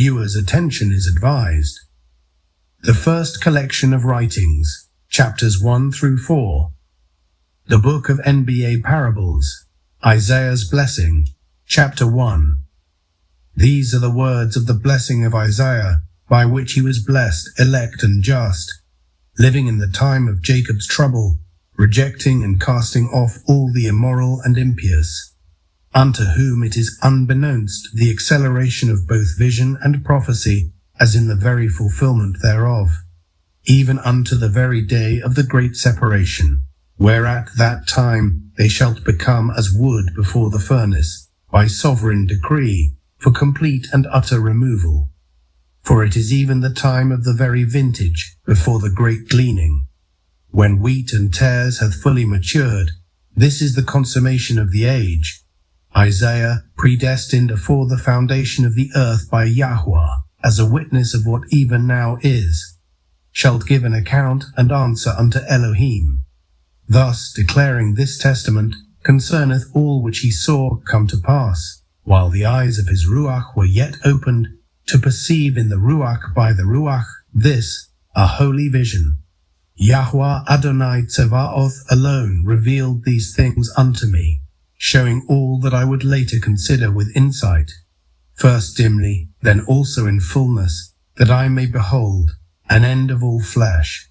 viewer's attention is advised. The first collection of writings, chapters 1 through 4. The Book of NBA Parables, Isaiah's Blessing, chapter 1. These are the words of the blessing of Isaiah, by which he was blessed, elect and just, living in the time of Jacob's trouble, rejecting and casting off all the immoral and impious, unto whom it is unbeknownst the acceleration of both vision and prophecy, as in the very fulfillment thereof, even unto the very day of the great separation, whereat that time they shall become as wood before the furnace, by sovereign decree, for complete and utter removal. For it is even the time of the very vintage before the great gleaning, when wheat and tares hath fully matured. This is the consummation of the age. Isaiah, predestined afore the foundation of the earth by Yahweh, as a witness of what even now is, shalt give an account and answer unto Elohim, thus declaring this testament concerneth all which he saw come to pass, while the eyes of his Ruach were yet opened, to perceive in the Ruach by the Ruach this, a holy vision. Yahweh Adonai Tsevaoth alone revealed these things unto me, showing all that I would later consider with insight, first dimly, then also in fullness, that I may behold an end of all flesh,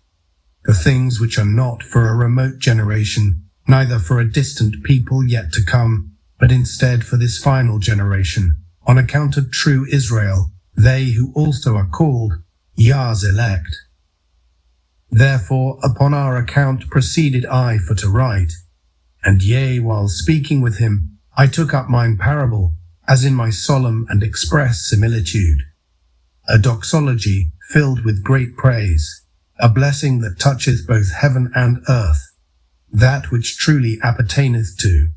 the things which are not for a remote generation, neither for a distant people yet to come, but instead for this final generation, on account of true Israel, they who also are called Yah's elect. Therefore upon our account proceeded I for to write, and yea, while speaking with him, I took up mine parable, as in my solemn and express similitude, a doxology filled with great praise, a blessing that toucheth both heaven and earth, that which truly appertaineth to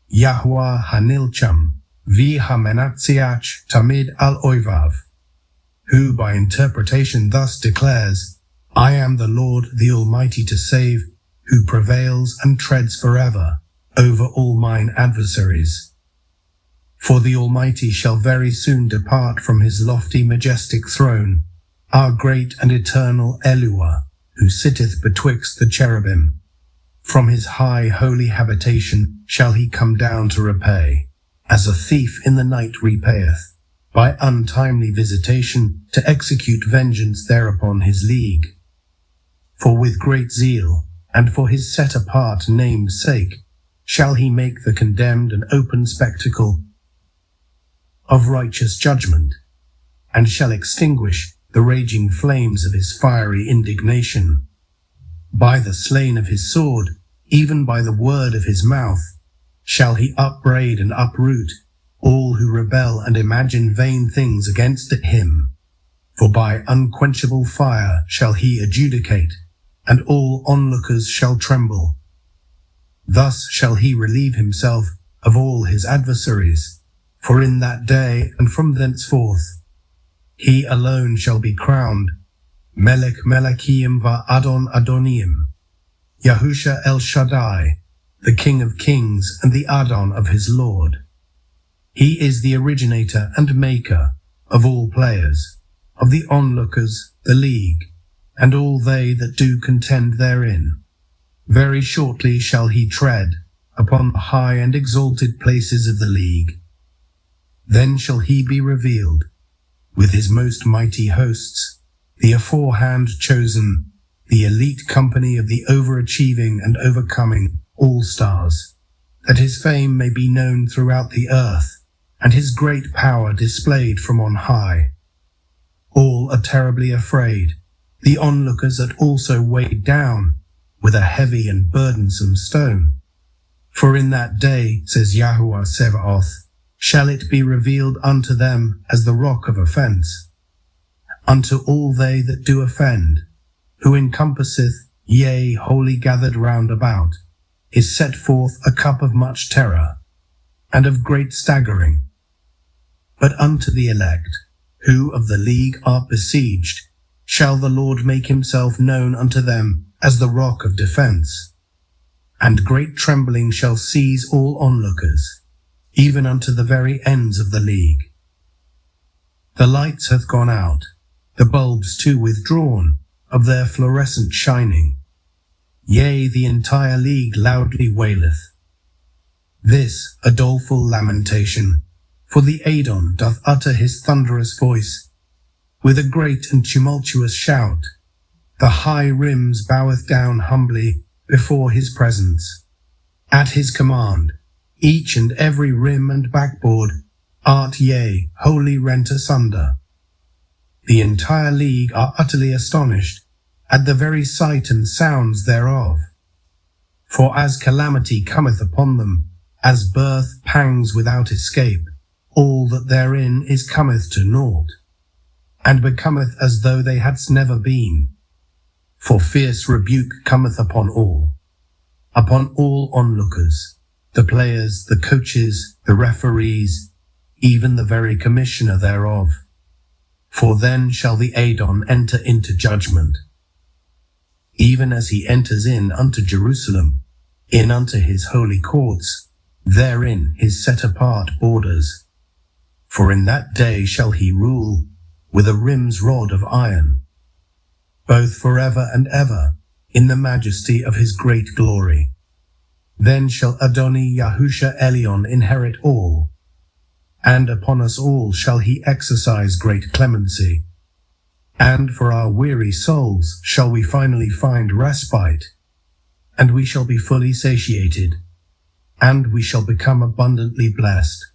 Yahweh Hanilcham, vi hamenatziach tamid al oivav, who by interpretation thus declares, I am the Lord the Almighty to save, who prevails and treads forever over all mine adversaries. For the Almighty shall very soon depart from his lofty majestic throne, our great and eternal Eluah, who sitteth betwixt the cherubim. From his high holy habitation shall he come down to repay, as a thief in the night repayeth, by untimely visitation to execute vengeance thereupon his league. For with great zeal, and for his set-apart name's sake, shall he make the condemned an open spectacle of righteous judgment, and shall extinguish the raging flames of his fiery indignation. By the slain of his sword, even by the word of his mouth, shall he upbraid and uproot all who rebel and imagine vain things against him. For by unquenchable fire shall he adjudicate, and all onlookers shall tremble. Thus shall he relieve himself of all his adversaries, for in that day and from thenceforth he alone shall be crowned, Melech Melachim va Adon Adonim, Yahusha El Shaddai, the King of Kings and the Adon of his Lord. He is the originator and maker of all players, of the onlookers, the league, and all they that do contend therein. Very shortly shall he tread upon the high and exalted places of the league. Then shall he be revealed, with his most mighty hosts, the aforehand chosen, the elite company of the overachieving and overcoming all-stars, that his fame may be known throughout the earth, and his great power displayed from on high. All are terribly afraid, the onlookers that also weighed down with a heavy and burdensome stone. For in that day, says Yahuwah Sevaoth, shall it be revealed unto them as the rock of offence, unto all they that do offend, who encompasseth, yea, wholly gathered round about, is set forth a cup of much terror, and of great staggering. But unto the elect, who of the league are besieged, shall the Lord make himself known unto them as the rock of defence. And great trembling shall seize all onlookers, even unto the very ends of the league. The lights hath gone out, the bulbs too withdrawn, of their fluorescent shining. Yea, the entire league loudly waileth. This a doleful lamentation, for the Adon doth utter his thunderous voice. With a great and tumultuous shout, the high rims boweth down humbly before his presence. At his command, each and every rim and backboard art yea, wholly rent asunder. The entire league are utterly astonished at the very sight and sounds thereof. For as calamity cometh upon them, as birth pangs without escape, all that therein is cometh to naught, and becometh as though they hadst never been. For fierce rebuke cometh upon all onlookers, the players, the coaches, the referees, even the very commissioner thereof. For then shall the Adon enter into judgment, even as he enters in unto Jerusalem, in unto his holy courts, therein his set apart borders. For in that day shall he rule with a rim's rod of iron, both forever and ever, in the majesty of his great glory. Then shall Adoni Yahusha Elion inherit all, and upon us all shall he exercise great clemency. And for our weary souls shall we finally find respite, and we shall be fully satiated, and we shall become abundantly blessed,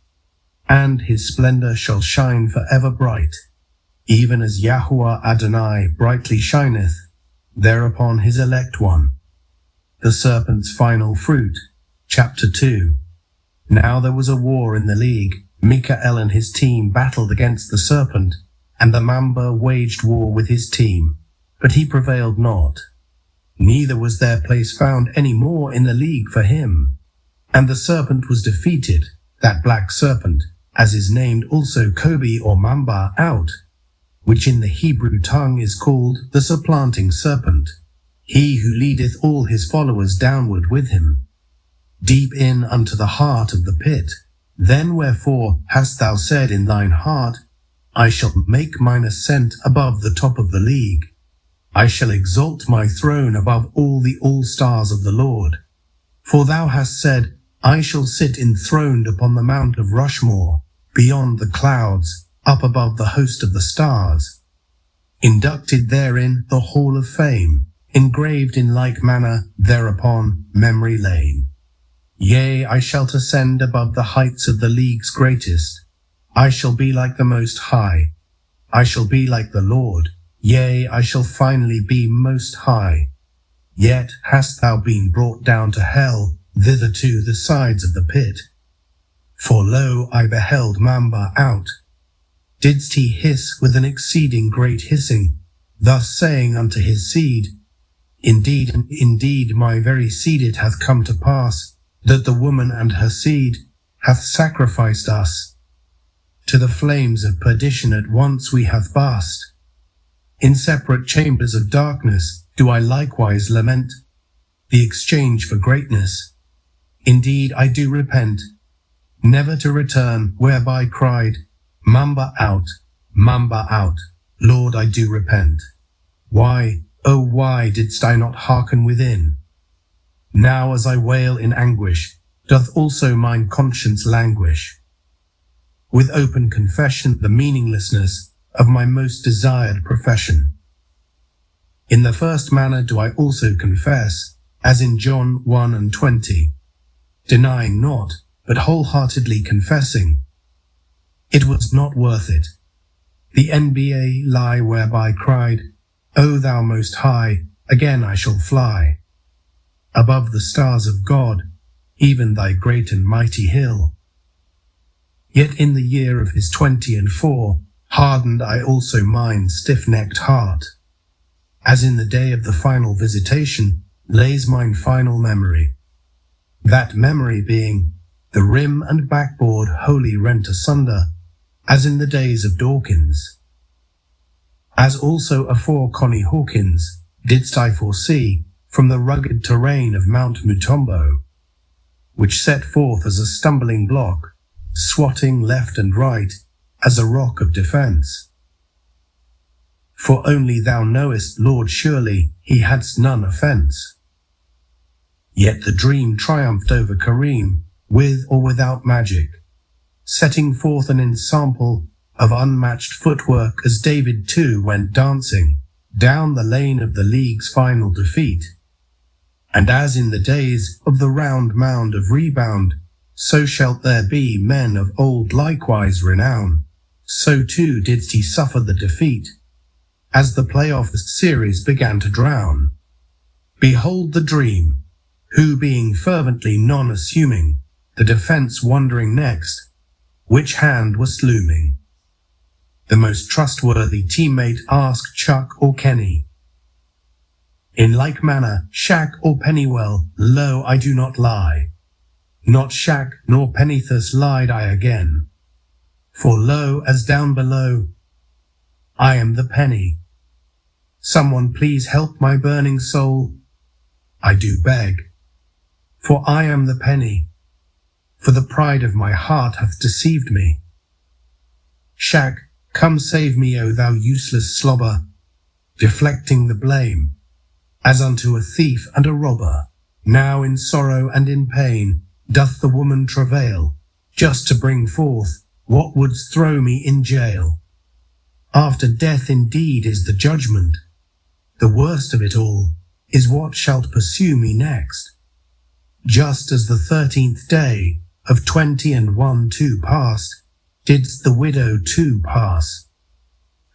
and his splendor shall shine forever bright, even as Yahuwah Adonai brightly shineth thereupon his elect one. The serpent's final fruit, chapter 2. Now there was a war in the league. Mikael and his team battled against the serpent, and the Mamba waged war with his team, but he prevailed not. Neither was there place found any more in the league for him. And the serpent was defeated, that black serpent, as is named also Kobe or Mamba out, which in the Hebrew tongue is called the supplanting serpent, he who leadeth all his followers downward with him, deep in unto the heart of the pit. Then wherefore hast thou said in thine heart, I shall make mine ascent above the top of the league. I shall exalt my throne above all the all-stars of the Lord. For thou hast said, I shall sit enthroned upon the mount of Rushmore, beyond the clouds, up above the host of the stars. Inducted therein the hall of fame, engraved in like manner thereupon memory lane. Yea, I shall ascend above the heights of the league's greatest. I shall be like the Most High. I shall be like the Lord. Yea, I shall finally be Most High. Yet hast thou been brought down to hell, thither to the sides of the pit. For lo, I beheld Mamba out. Didst he hiss with an exceeding great hissing, thus saying unto his seed, Indeed, indeed, my very seed it hath come to pass, that the woman and her seed hath sacrificed us. To the flames of perdition at once we hath passed. In separate chambers of darkness do I likewise lament the exchange for greatness. Indeed, I do repent, never to return, whereby cried, Mamba out, Lord, I do repent. Why, oh why didst I not hearken within? Now as I wail in anguish, doth also mine conscience languish. With open confession the meaninglessness of my most desired profession. In the first manner do I also confess, as in John 1:20, denying not, but wholeheartedly confessing, it was not worth it. The NBA lie whereby cried, O thou Most High, again I shall fly. Above the stars of God, even thy great and mighty hill. Yet in the year of his 24, hardened I also mine stiff-necked heart. As in the day of the final visitation, lays mine final memory. That memory being, the rim and backboard wholly rent asunder, as in the days of Dawkins. As also afore Connie Hawkins, didst I foresee, from the rugged terrain of Mount Mutombo, which set forth as a stumbling block, swatting left and right, as a rock of defence. For only thou knowest, Lord, surely he hadst none offence. Yet the dream triumphed over Kareem, with or without magic, setting forth an ensample of unmatched footwork as David too went dancing down the lane of the league's final defeat. And as in the days of the round mound of rebound, so shalt there be men of old likewise renown. So too didst he suffer the defeat, as the playoff series began to drown. Behold the dream, who being fervently non-assuming, the defence wondering next, which hand was looming. The most trustworthy teammate asked Chuck or Kenny. In like manner, Shaq or Pennywell, lo, I do not lie. Not Shaq nor Penny thus lied I again. For lo, as down below, I am the penny. Someone please help my burning soul, I do beg. For I am the penny, for the pride of my heart hath deceived me. Shaq, come save me, O thou useless slobber, deflecting the blame, as unto a thief and a robber. Now in sorrow and in pain doth the woman travail, just to bring forth what wouldst throw me in jail. After death indeed is the judgment. The worst of it all is what shalt pursue me next. Just as the 13th day of 21 too past, didst the widow too pass,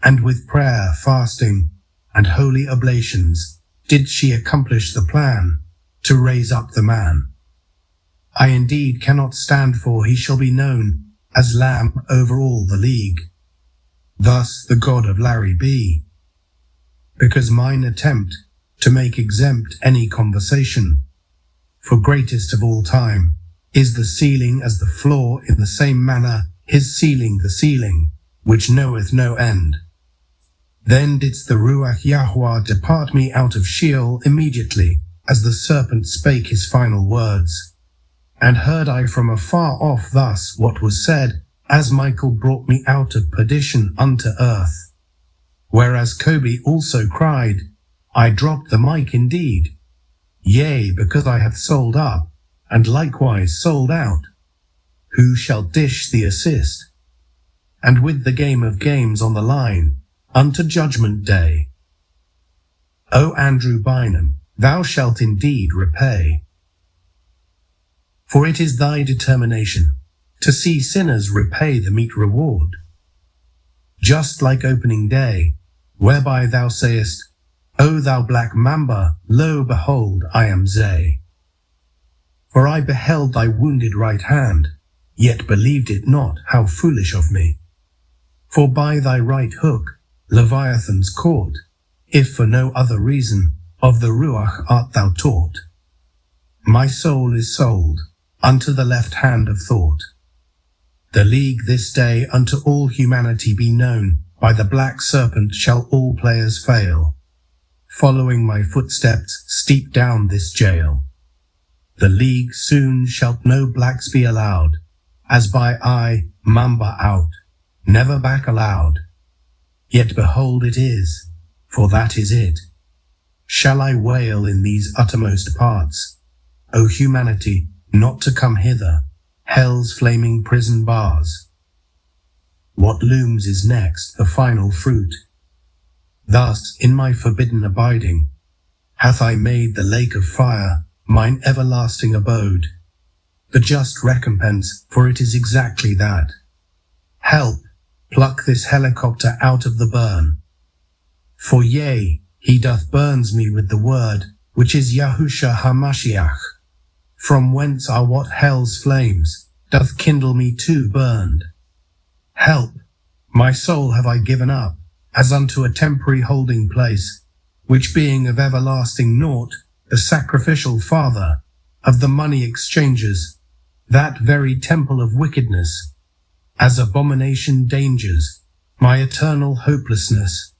and with prayer, fasting, and holy oblations did she accomplish the plan to raise up the man. I indeed cannot stand for he shall be known as Lamb over all the league, thus the God of Larry B. Because mine attempt to make exempt any conversation, for greatest of all time, is the ceiling as the floor, in the same manner his ceiling the ceiling, which knoweth no end. Then didst the Ruach Yahweh depart me out of Sheol immediately, as the serpent spake his final words. And heard I from afar off thus what was said, as Michael brought me out of perdition unto earth. Whereas Kobe also cried, I dropped the mic indeed. Yea, because I have sold up, and likewise sold out. Who shall dish the assist? And with the game of games on the line, unto judgment day. O Andrew Bynum, thou shalt indeed repay. For it is thy determination to see sinners repay the meet reward. Just like opening day, whereby thou sayest, O thou black mamba, lo behold, I am Zay. For I beheld thy wounded right hand, yet believed it not, how foolish of me. For by thy right hook Leviathan's caught, if for no other reason, of the Ruach art thou taught. My soul is sold unto the left hand of thought. The league this day unto all humanity be known, by the black serpent shall all players fail, following my footsteps steep down this jail. The league soon shalt no blacks be allowed, as by I, Mamba out, never back allowed. Yet behold it is, for that is it. Shall I wail in these uttermost parts, O humanity, not to come hither, hell's flaming prison bars? What looms is next, the final fruit. Thus, in my forbidden abiding, hath I made the lake of fire mine everlasting abode, the just recompense, for it is exactly that. Help, pluck this helicopter out of the burn. For yea, he doth burns me with the word, which is Yahusha HaMashiach, from whence are what hell's flames, doth kindle me too burned. Help, my soul have I given up, as unto a temporary holding place, which being of everlasting naught, the sacrificial father of the money exchangers, that very temple of wickedness, as abomination dangers, my eternal hopelessness,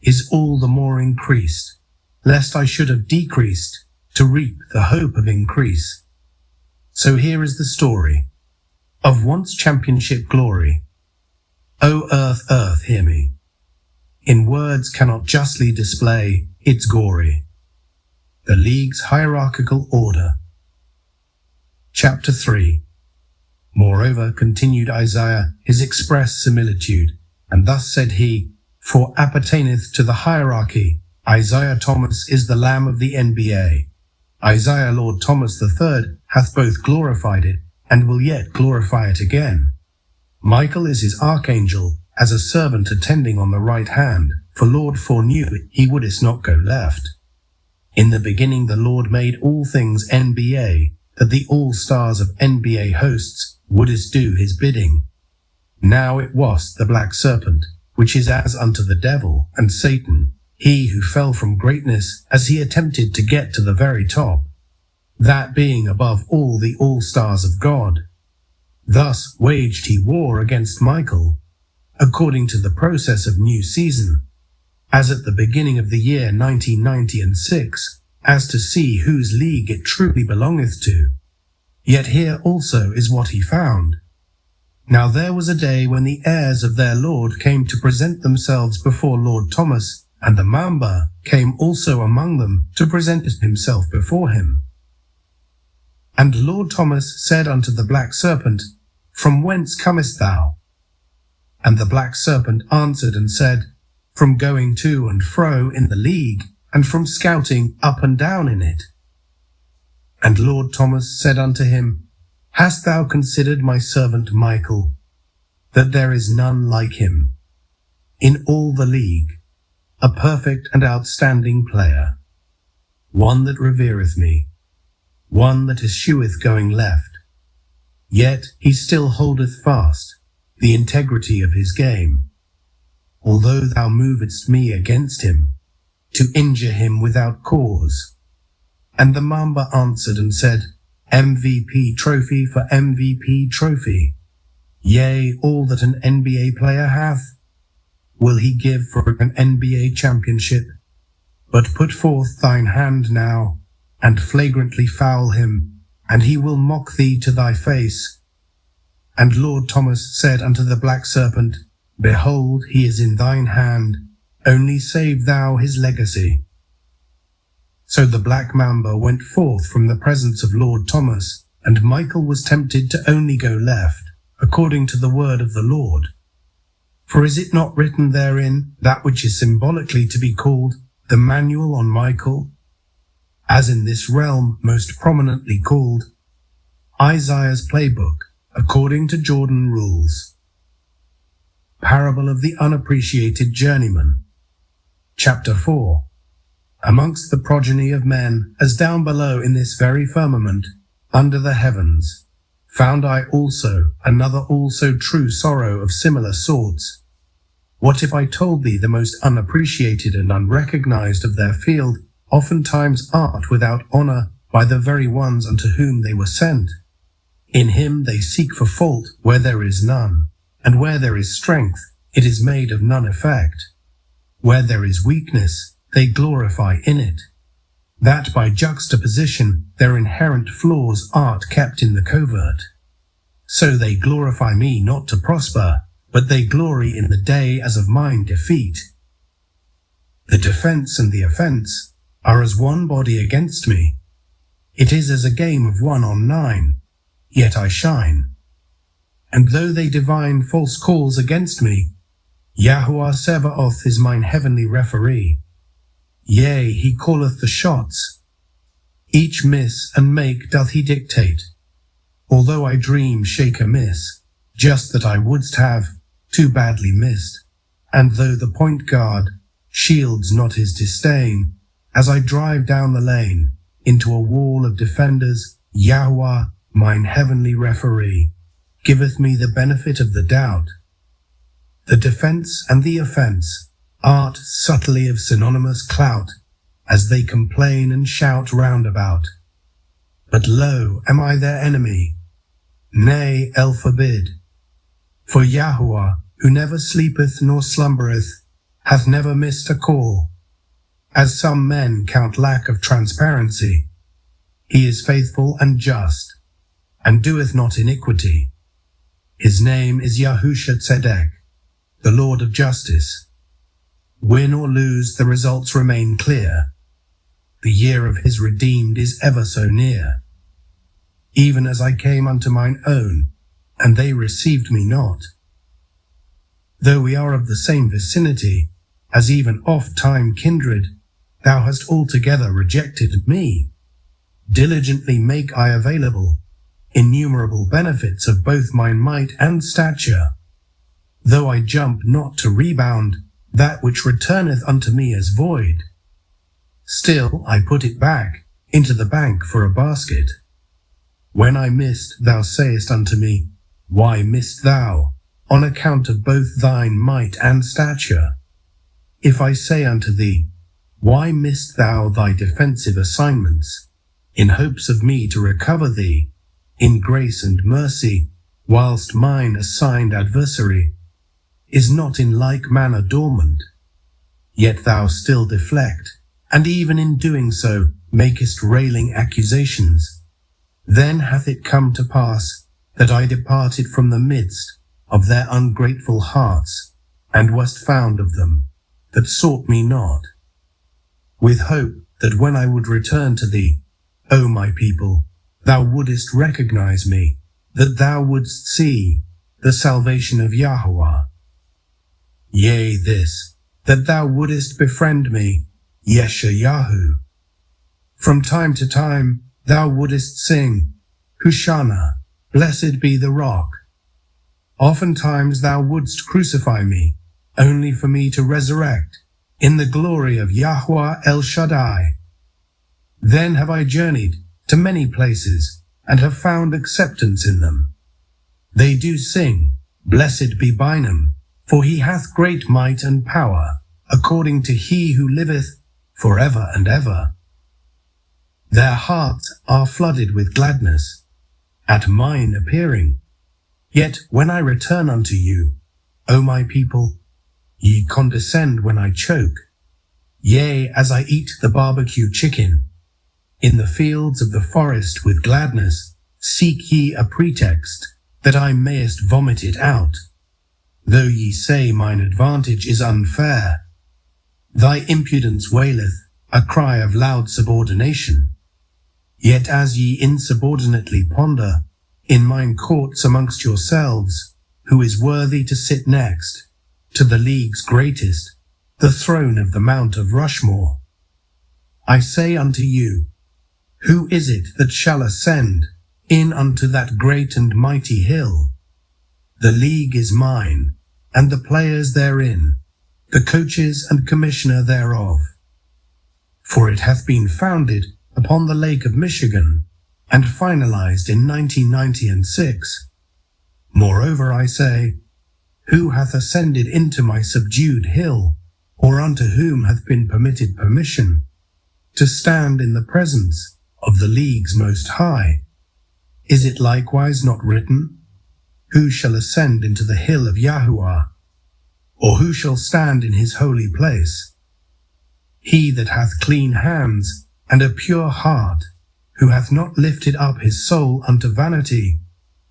is all the more increased, lest I should have decreased to reap the hope of increase. So here is the story of once championship glory. O earth, earth, hear me. In words cannot justly display its glory. The League's hierarchical order. Chapter 3. Moreover, continued Isaiah his express similitude, and thus said he, For appertaineth to the hierarchy, Isaiah Thomas is the Lamb of the NBA. Isaiah Lord Thomas III hath both glorified it, and will yet glorify it again. Michael is his archangel, as a servant attending on the right hand, for Lord foreknew he wouldest not go left. In the beginning the Lord made all things NBA, that the all-stars of NBA hosts wouldest do his bidding. Now it was the black serpent, which is as unto the devil and Satan, he who fell from greatness as he attempted to get to the very top, that being above all the all-stars of God. Thus waged he war against Michael, according to the process of new season, as at the beginning of the year 1990 and 6, as to see whose league it truly belongeth to. Yet here also is what he found. Now there was a day when the heirs of their lord came to present themselves before Lord Thomas, and the Mamba came also among them to present himself before him. And Lord Thomas said unto the black serpent, From whence comest thou? And the black serpent answered and said, From going to and fro in the league, and from scouting up and down in it. And Lord Thomas said unto him, Hast thou considered my servant Michael, that there is none like him in all the league, a perfect and outstanding player, one that revereth me, one that escheweth going left, yet he still holdeth fast the integrity of his game, although thou movedst me against him, to injure him without cause. And the Mamba answered and said, MVP trophy for MVP trophy. Yea, all that an NBA player hath, will he give for an NBA championship. But put forth thine hand now, and flagrantly foul him, and he will mock thee to thy face. And Lord Thomas said unto the black serpent, Behold, he is in thine hand, only save thou his legacy. So the black Mamba went forth from the presence of Lord Thomas, and Michael was tempted to only go left, according to the word of the Lord. For is it not written therein that which is symbolically to be called the manual on Michael, as in this realm most prominently called Isaiah's playbook, according to Jordan rules? Parable of the unappreciated journeyman. Chapter 4. Amongst the progeny of men, as down below in this very firmament, under the heavens, found I also another also true sorrow of similar sorts. What if I told thee the most unappreciated and unrecognized of their field oftentimes art without honor by the very ones unto whom they were sent? In him they seek for fault where there is none, and where there is strength it is made of none effect. Where there is weakness they glorify in it, that by juxtaposition their inherent flaws art kept in the covert. So they glorify me not to prosper, but they glory in the day as of mine defeat. The defense and the offense are as one body against me. It is as a game of 1 on 9, yet I shine. And though they divine false calls against me, Yahuwah Sebaoth is mine heavenly referee. Yea, he calleth the shots. Each miss and make doth he dictate. Although I dream shake amiss, just that I wouldst have too badly missed. And though the point guard shields not his disdain, as I drive down the lane into a wall of defenders, Yahuwah, mine heavenly referee, giveth me the benefit of the doubt. The defense and the offense art subtly of synonymous clout, as they complain and shout round about. But lo, am I their enemy? Nay, el forbid. For Yahuwah, who never sleepeth nor slumbereth, hath never missed a call. As some men count lack of transparency, he is faithful and just, and doeth not iniquity. His name is Yahusha Tzedek. the Lord of justice. Win or lose, the results remain clear. The year of his redeemed is ever so near. Even as I came unto mine own, and they received me not. Though we are of the same vicinity, as even oft-time kindred, thou hast altogether rejected me. Diligently make I available innumerable benefits of both mine might and stature. Though I jump not to rebound that which returneth unto me as void, still I put it back into the bank for a basket. When I missed, thou sayest unto me, why missed thou, on account of both thine might and stature? If I say unto thee, why missed thou thy defensive assignments, in hopes of me to recover thee, in grace and mercy, whilst mine assigned adversary is not in like manner dormant, yet thou still deflect, and even in doing so makest railing accusations, then hath it come to pass that I departed from the midst of their ungrateful hearts, and wast found of them that sought me not, with hope that when I would return to thee, O my people, thou wouldest recognize me, that thou wouldst see the salvation of Yahweh. Yea, this, that thou wouldest befriend me, Yeshayahu. From time to time thou wouldest sing, Hosanna, blessed be the rock. Oftentimes thou wouldst crucify me, only for me to resurrect in the glory of Yahweh El Shaddai. Then have I journeyed to many places, and have found acceptance in them. They do sing, Blessed be Bynum, for he hath great might and power, according to he who liveth for ever and ever. Their hearts are flooded with gladness at mine appearing. Yet when I return unto you, O my people, ye condescend when I choke. Yea, as I eat the barbecue chicken, in the fields of the forest with gladness, seek ye a pretext, that I mayest vomit it out. Though ye say mine advantage is unfair, thy impudence waileth a cry of loud subordination. Yet as ye insubordinately ponder in mine courts amongst yourselves, who is worthy to sit next to the league's greatest, the throne of the Mount of Rushmore, I say unto you, who is it that shall ascend in unto that great and mighty hill? The league is mine, and the players therein, the coaches and commissioner thereof. For it hath been founded upon the Lake of Michigan, and finalized in 1996. Moreover, I say, who hath ascended into my subdued hill, or unto whom hath been permitted permission to stand in the presence of the leagues most high? Is it likewise not written, who shall ascend into the hill of Yahuwah, or who shall stand in his holy place? He that hath clean hands and a pure heart, who hath not lifted up his soul unto vanity,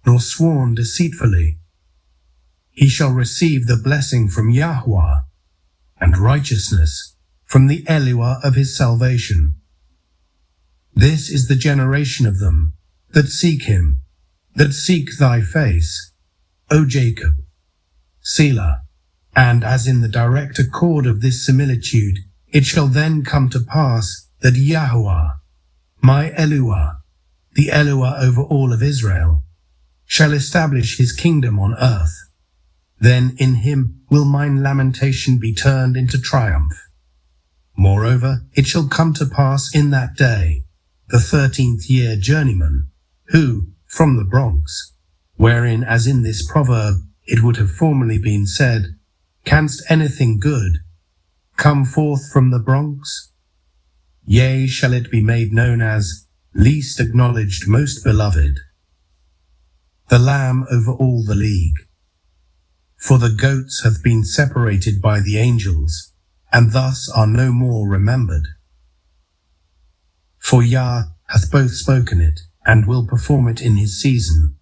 nor sworn deceitfully. He shall receive the blessing from Yahuwah, and righteousness from the Eluah of his salvation. This is the generation of them that seek him, that seek thy face, O Jacob. Selah. And as in the direct accord of this similitude, it shall then come to pass that Yahuwah, my Eluah, the Eluah over all of Israel, shall establish his kingdom on earth. Then in him will mine lamentation be turned into triumph. Moreover, it shall come to pass in that day, the 13th year journeyman, who, from the Bronx, wherein as in this proverb it would have formerly been said, canst anything good come forth from the Bronx? Yea, shall it be made known as least acknowledged, most beloved, the Lamb over all the league. For the goats hath been separated by the angels, and thus are no more remembered. For Yah hath both spoken it, and will perform it in his season.